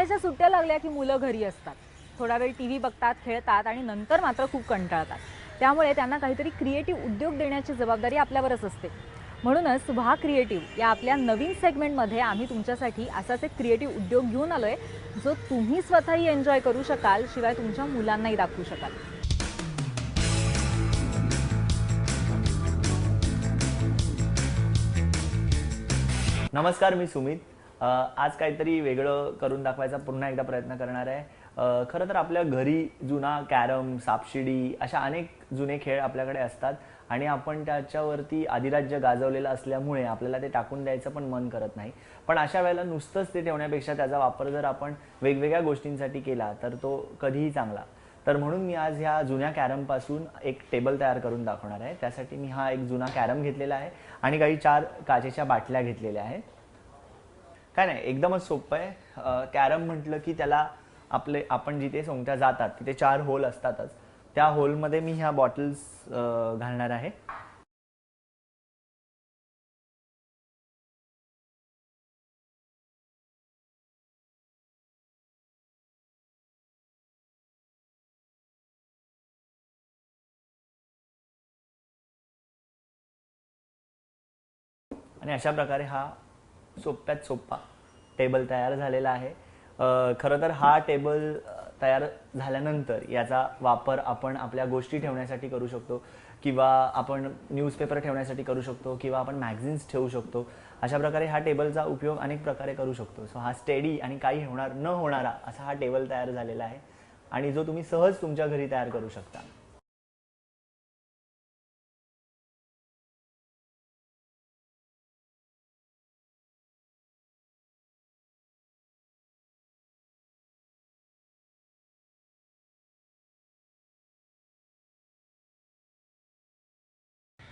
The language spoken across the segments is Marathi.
उन्हाळ्याच्या सुट्ट्या लागल्या की मुलं घरी असतात, थोडा वेळ टीव्ही बघतात, खेळतात आणि नंतर मात्र खूप कंटाळतात। त्यामुळे त्यांना काहीतरी क्रिएटिव्ह उद्योग देण्याची जबाबदारी आपल्यावरच असते। म्हणूनच व्हा क्रिएटिव्ह या आपल्या नवीन सेगमेंटमध्ये आम्ही तुमच्यासाठी असाच एक क्रिएटिव्ह उद्योग घेऊन आलोय, जो तुम्ही स्वतःही एन्जॉय करू शकाल, शिवाय तुमच्या मुलांनाही दाखवू शकाल। नमस्कार, मी सुमित। आज काहीतरी वेगळं करून दाखवायचा पुन्हा एकदा प्रयत्न करणार आहे। खरं तर आपल्या घरी जुना कॅरम, सापशिडी अशा अनेक जुने खेळ आपल्याकडे असतात आणि आपण त्याच्यावरती अधिराज्य गाजवलेलं असल्यामुळे आपल्याला ते टाकून द्यायचं पण मन करत नाही। पण अशा वेळेला नुसतंच ते ठेवण्यापेक्षा त्याचा वापर जर आपण वेगवेगळ्या गोष्टींसाठी केला तर तो कधीही चांगला। तर म्हणून मी आज ह्या जुन्या कॅरमपासून एक टेबल तयार करून दाखवणार आहे। त्यासाठी मी हा एक जुना कॅरम घेतलेला आहे आणि काही 4 काचेच्या बाटल्या घेतलेल्या आहेत। काय नाही, एकदमच सोपं आहे। कॅरम म्हटलं की त्याला आपण जिथे सोंगट्या जातात तिथे 4 होल असतातच। त्या होलमध्ये मी ह्या बॉटल्स घालणार आहे। आणि अशा प्रकारे हा सोप्यात सोपा टेबल तयार झालेला आहे। खरं तर हा टेबल तयार झाल्यानंतर याचा वापर आपण आपल्या गोष्टी ठेवण्यासाठी करू शकतो किंवा आपण न्यूजपेपर ठेवण्यासाठी करू शकतो किंवा आपण मॅगझिन्स ठेवू शकतो। अशा प्रकारे हा टेबलचा उपयोग अनेक प्रकारे करू शकतो। सो हा स्टेडी आणि काही न होणारा असा हा टेबल तयार झालेला आहे आणि जो तुम्ही सहज तुमच्या घरी तयार करू शकता।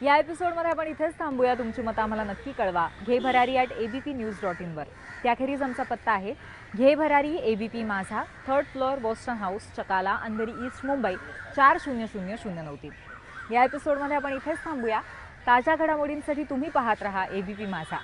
या एपिसोडमध्ये आपण इथेच थांबूया। तुमची मतं आम्हाला नक्की कळवा घे_भरारी@abpnews.in वर। त्याखेरीज आमचा पत्ता आहे घे भरारी, ABP Majha, 3rd floor, Boston house, Chakala, Andheri east, Mumbai 400093। या एपिसोडमध्ये आपण इथेच थांबूया। ताज्या घडामोडींसाठी तुम्ही पाहत रहा ABP माझा।